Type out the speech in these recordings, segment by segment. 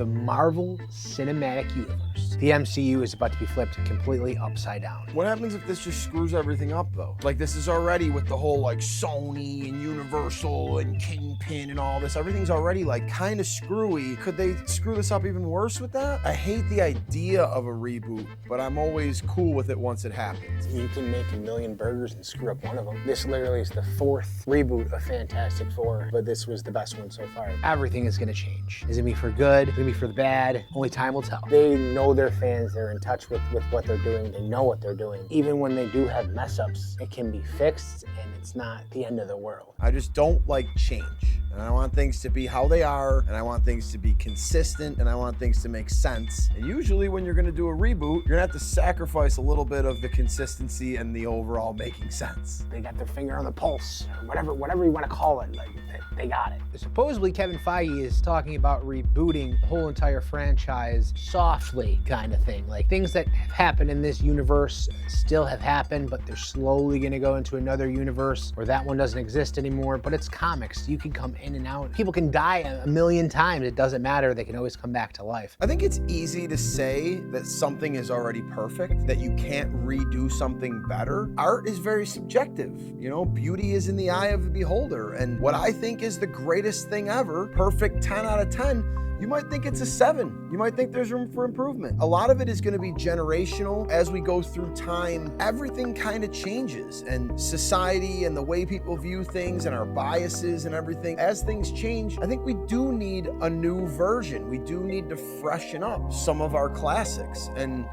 the Marvel Cinematic Universe. The MCU is about to be flipped completely upside down. What happens if this just screws everything up though? Like this is already with the whole like Sony and Universal and Kingpin and all this, everything's already like kind of screwy. Could they screw this up even worse with that? I hate the idea of a reboot, but I'm always cool with it once it happens. You can make a million burgers and screw up one of them. This literally is the 4th reboot of Fantastic Four, but this was the best one so far. Everything is gonna change. Is it gonna be for good? Is it gonna be for the bad? Only time will tell. They know their fans, they're in touch with what they're doing, they know what they're doing. Even when they do have mess ups, it can be fixed and it's not the end of the world. I just don't like change. And I want things to be how they are, and I want things to be consistent, and I want things to make sense. And usually when you're gonna do a reboot, you're gonna have to sacrifice a little bit of the consistency and the overall making sense. They got their finger on the pulse, or whatever you wanna call it, like they got it. Supposedly Kevin Feige is talking about rebooting the whole entire franchise softly kind of thing. Like things that have happened in this universe still have happened, but they're slowly gonna go into another universe where that one doesn't exist anymore, but it's comics. You can come in and out. People can die a million times. It doesn't matter. They can always come back to life. I think it's easy to say that something is already perfect, that you can't redo something better. Art is very subjective. You know, beauty is in the eye of the beholder. And what I think is the greatest thing ever, perfect 10 out of 10, you might think it's a 7. You might think there's room for improvement. A lot of it is going to be generational. As we go through time, everything kind of changes, and society and the way people view things and our biases and everything. As things change, I think we do need a new version. We do need to freshen up some of our classics, and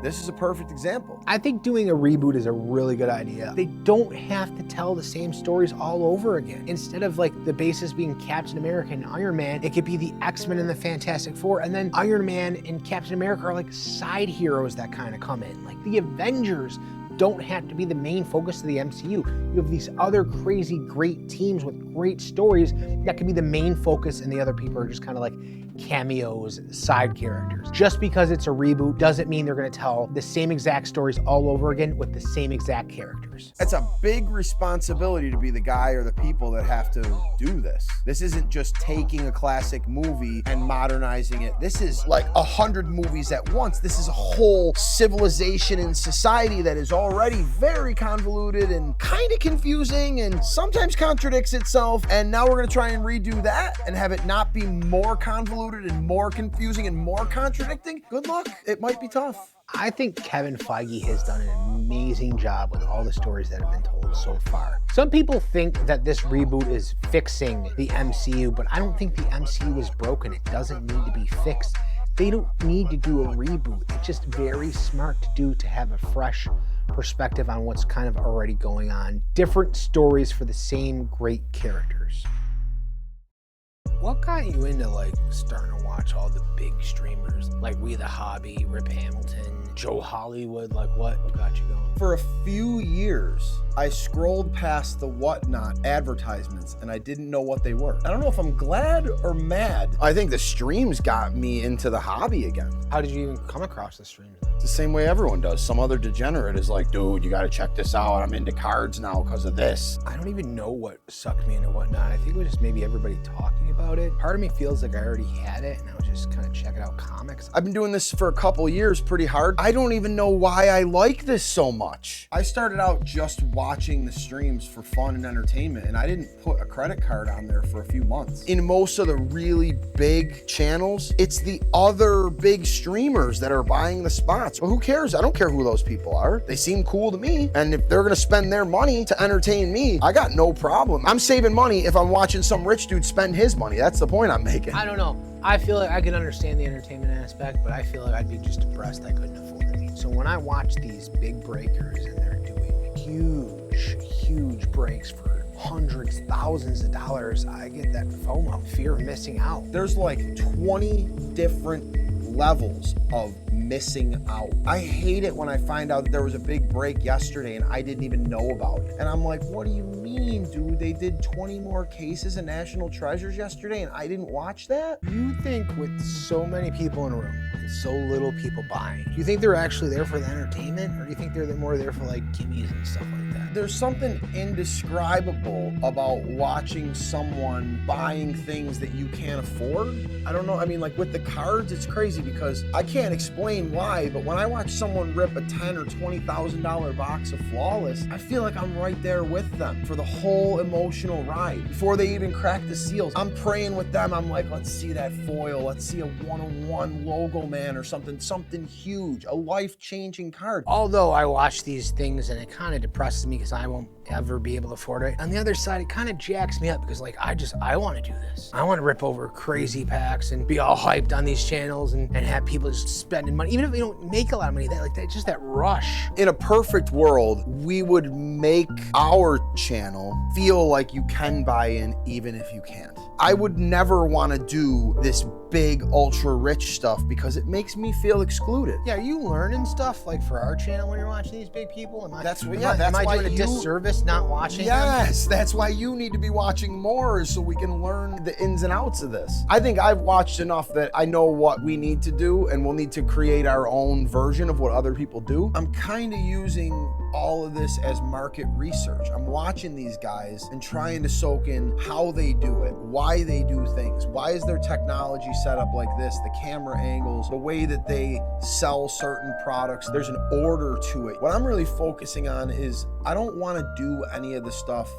this is a perfect example. I think doing a reboot is a really good idea. They don't have to tell the same stories all over again. Instead of like the basis being Captain America and Iron Man, it could be the X-Men and the Fantastic Four, and then Iron Man and Captain America are like side heroes that kind of come in. Like the Avengers don't have to be the main focus of the MCU. You have these other crazy great teams with great stories that can be the main focus, and the other people are just kind of like cameos, side characters. Just because it's a reboot doesn't mean they're gonna tell the same exact stories all over again with the same exact characters. It's a big responsibility to be the guy or the people that have to do this. This isn't just taking a classic movie and modernizing it. This is like 100 movies at once. This is a whole civilization and society that is already very convoluted and kind of confusing and sometimes contradicts itself. And now we're gonna try and redo that and have it not be more convoluted and more confusing and more contradicting. Good luck. It might be tough. I think Kevin Feige has done an amazing job with all the stories that have been told so far. Some people think that this reboot is fixing the MCU, but I don't think the MCU is broken. It doesn't need to be fixed. They don't need to do a reboot. It's just very smart to do, to have a fresh perspective on what's kind of already going on. Different stories for the same great characters. What got you into like starting to watch all the big streamers like We the Hobby, Rip Hamilton, Joe Hollywood? Like what got you going? For a few years, I scrolled past the Whatnot advertisements and I didn't know what they were. I don't know if I'm glad or mad. I think the streams got me into the hobby again. How did you even come across the streams? It's the same way everyone does. Some other degenerate is like, dude, you gotta check this out. I'm into cards now because of this. I don't even know what sucked me into Whatnot. I think it was just maybe everybody talking about it. Part of me feels like I already had it and I was just kind of checking out comics. I've been doing this for a couple years pretty hard. I don't even know why I like this so much. I started out just watching the streams for fun and entertainment, and I didn't put a credit card on there for a few months. In most of the really big channels, it's the other big streamers that are buying the spots. Well, who cares? I don't care who those people are. They seem cool to me, and if they're gonna spend their money to entertain me, I got no problem. I'm saving money if I'm watching some rich dude spend his money. That's the point I'm making. I don't know. I feel like I can understand the entertainment aspect, but I feel like I'd be just depressed I couldn't afford it. So when I watch these big breakers and they're doing huge breaks for hundreds, thousands of dollars, I get that FOMO, fear of missing out. There's like 20 different levels of missing out. I hate it when I find out that there was a big break yesterday and I didn't even know about it. And I'm like, what do you mean, dude? They did 20 more cases of National Treasures yesterday and I didn't watch that? You think with so many people in a room, and so little people buying, do you think they're actually there for the entertainment, or do you think they're more there for like gimmies and stuff like that? that. There's something indescribable about watching someone buying things that you can't afford. I don't know. I mean, like with the cards, it's crazy because I can't explain why, but when I watch someone rip a $10,000 or $20,000 box of Flawless, I feel like I'm right there with them for the whole emotional ride. Before they even crack the seals, I'm praying with them. I'm like, let's see that foil. Let's see a 101 logo man or something huge, a life-changing card. Although I watch these things and it kind of depresses me because I won't ever be able to afford it. On the other side, it kind of jacks me up because like, I want to do this. I want to rip over crazy packs and be all hyped on these channels and have people just spending money. Even if we don't make a lot of money, just that rush. In a perfect world, we would make our channel feel like you can buy in even if you can't. I would never want to do this big ultra rich stuff because it makes me feel excluded. Yeah, are you learning stuff like for our channel when you're watching these big people? Am I why doing a disservice not watching them? Yes, that's why you need to be watching more so we can learn the ins and outs of this. I think I've watched enough that I know what we need to do and we'll need to create our own version of what other people do. I'm kind of using all of this as market research. I'm watching these guys and trying to soak in how they do it, why they do things, why is their technology set up like this, the camera angles, the way that they sell certain products. There's an order to it. What I'm really focusing on is I don't want to do any of the stuff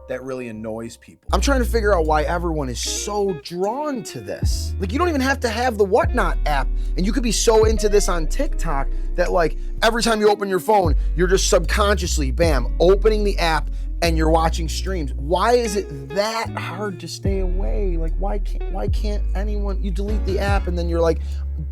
that really annoys people. I'm trying to figure out why everyone is so drawn to this. Like, you don't even have to have the Whatnot app, and you could be so into this on TikTok that like every time you open your phone, you're just subconsciously, bam, opening the app and you're watching streams. Why is it that hard to stay away? Like, why can't anyone, you delete the app and then you're like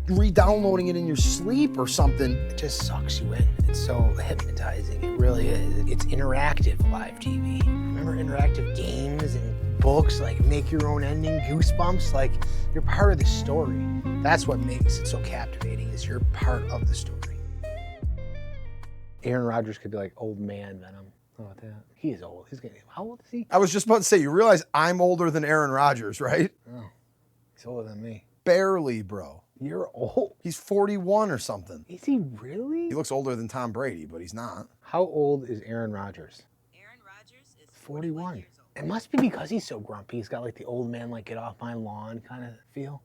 re-downloading it in your sleep or something. It just sucks you in. It's so hypnotizing. It really is. It's interactive live TV. Remember interactive games and books, like make your own ending, Goosebumps? Like, you're part of the story. That's what makes it so captivating, is you're part of the story. Aaron Rodgers could be like old man Venom. How about that? He is old. How old is he? I was just about to say, you realize I'm older than Aaron Rodgers, right? Oh, he's older than me. Barely, bro. You're old. He's 41 or something. Is he really? He looks older than Tom Brady, but he's not. How old is Aaron Rodgers? Aaron Rodgers is 41. years old. It must be because he's so grumpy. He's got like the old man, like get off my lawn kind of feel.